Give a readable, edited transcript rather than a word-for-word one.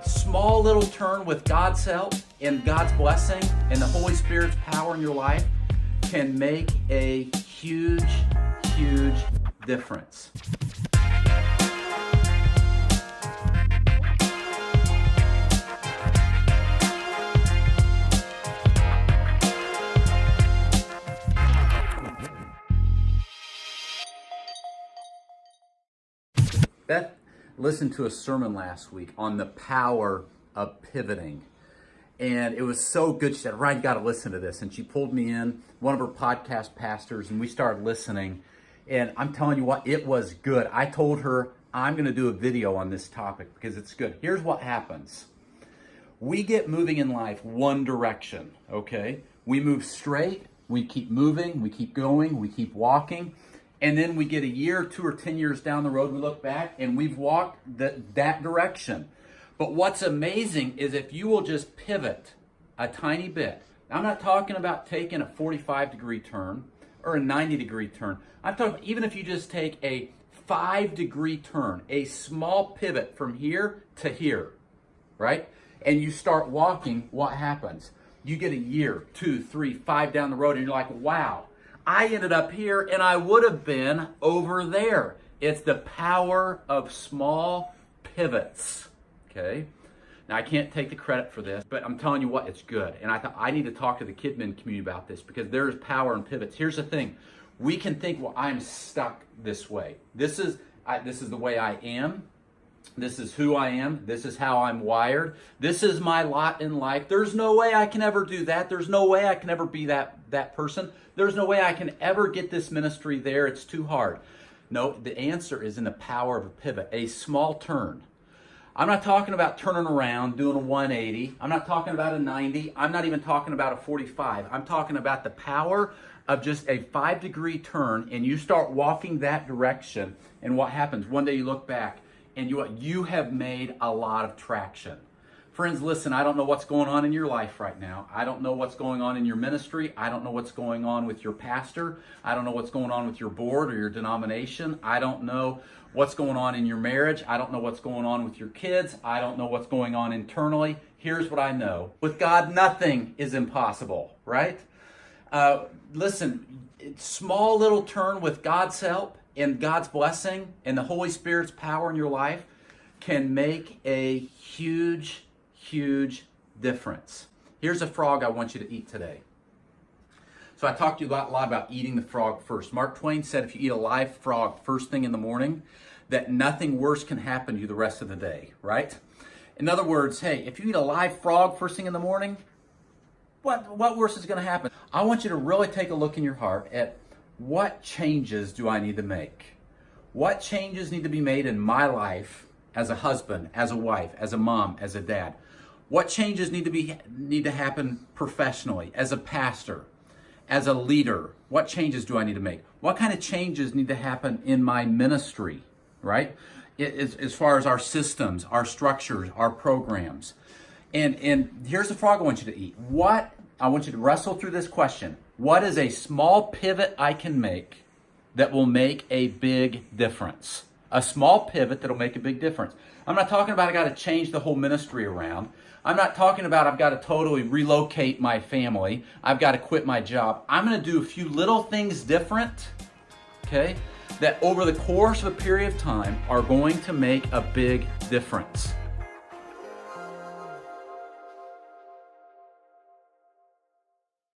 small little turn with God's help and God's blessing and the Holy Spirit's power in your life can make a huge, huge difference. Beth listened to a sermon last week on the power of pivoting. And it was so good. She said, Ryan, you got to listen to this. And she pulled me in, one of her podcast pastors, and we started listening. And I'm telling you what, it was good. I told her I'm going to do a video on this topic because it's good. Here's what happens. We get moving in life one direction, okay? We move straight, we keep moving, we keep going, we keep walking. And then we get a year, 2 or 10 years down the road, we look back and we've walked that direction. But what's amazing is if you will just pivot a tiny bit. I'm not talking about taking a 45-degree turn or a 90-degree turn. I'm talking about even if you just take a 5-degree turn, a small pivot from here to here, right? And you start walking, what happens? You get a year, 2, 3, 5 down the road and you're like, wow. I ended up here and I would have been over there. It's the power of small pivots, okay? Now, I can't take the credit for this, but I'm telling you what, it's good. And I thought I need to talk to the Kidman community about this because there is power in pivots. Here's the thing. We can think, well, I'm stuck this way. This is the way I am. This is who I am. This is how I'm wired. This is my lot in life. There's no way I can ever do that. There's no way I can ever be that person. There's no way I can ever get this ministry there. It's too hard. No, the answer is in the power of a pivot, a small turn. I'm not talking about turning around, doing a 180. I'm not talking about a 90. I'm not even talking about a 45. I'm talking about the power of just a 5-degree turn, and you start walking that direction, and what happens? One day you look back, and you have made a lot of traction. Friends, listen, I don't know what's going on in your life right now. I don't know what's going on in your ministry. I don't know what's going on with your pastor. I don't know what's going on with your board or your denomination. I don't know what's going on in your marriage. I don't know what's going on with your kids. I don't know what's going on internally. Here's what I know. With God, nothing is impossible, right? Listen, small little turn with God's help and God's blessing and the Holy Spirit's power in your life can make a huge, huge difference. Here's a frog I want you to eat today. So I talked to you a lot about eating the frog first. Mark Twain said if you eat a live frog first thing in the morning, that nothing worse can happen to you the rest of the day, right? In other words, hey, if you eat a live frog first thing in the morning, what worse is going to happen? I want you to really take a look in your heart at what changes do I need to make? What changes need to be made in my life as a husband, as a wife, as a mom, as a dad? What changes need to happen professionally, as a pastor, as a leader? What changes do I need to make? What kind of changes need to happen in my ministry, right? As far as our systems, our structures, our programs. And here's the frog I want you to eat. I want you to wrestle through this question. What is a small pivot I can make that will make a big difference? A small pivot that'll make a big difference. I'm not talking about I got to change the whole ministry around. I'm not talking about I've got to totally relocate my family. I've got to quit my job. I'm going to do a few little things different, okay, that over the course of a period of time are going to make a big difference.